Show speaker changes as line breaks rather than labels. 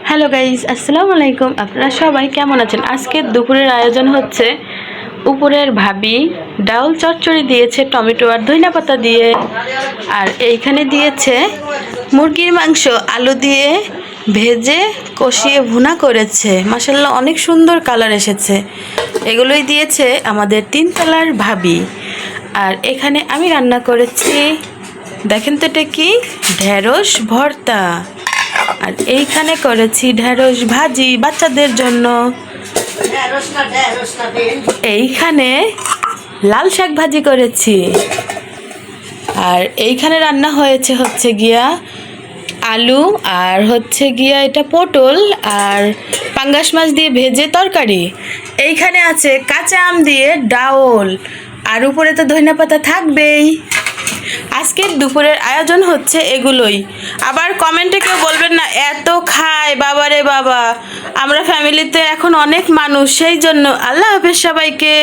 Hello guys, আসসালামু আলাইকুম। আপনারা সবাই কেমন আছেন? আজকে দুপুরের আয়োজন হচ্ছে উপরের ভাবি ডাউল চচ্চড়ি দিয়েছে টমেটো আর ধনিয়া পাতা দিয়ে, আর এইখানে দিয়েছে মুরগির মাংস আলু দিয়ে ভেজে কষিয়ে ভুনা করেছে। মাশাআল্লাহ, অনেক সুন্দর কালার এসেছে। এগুলোই দিয়েছে আমাদের তিনতলার ভাবি। আর এখানে আমি রান্না করেছি, দেখেন তো এটা কি, ঢেঁড়স ভর্তা। আর এইখানে করেছি ঢেঁড়স ভাজি বাচ্চাদের জন্য। এইখানে লাল শাক ভাজি করেছি। আর এইখানে রান্না হচ্ছে গিয়া আলু, আর হচ্ছে গিয়া এটা পটল আর পাঙ্গাস মাছ দিয়ে ভেজে তরকারি। এইখানে আছে কাঁচা আম দিয়ে ডাউল, আর উপরে তো ধনিয়া পাতা থাকবেই। আজকের দুপুরের আয়োজন হচ্ছে এগুলোই। আবার কমেন্টে কেউ বলবেন না এত খায়, বাবারে বাবা। আমরা ফ্যামিলিতে এখন অনেক মানুষ, সেই জন্য। আল্লাহ হাফেজ সবাইকে।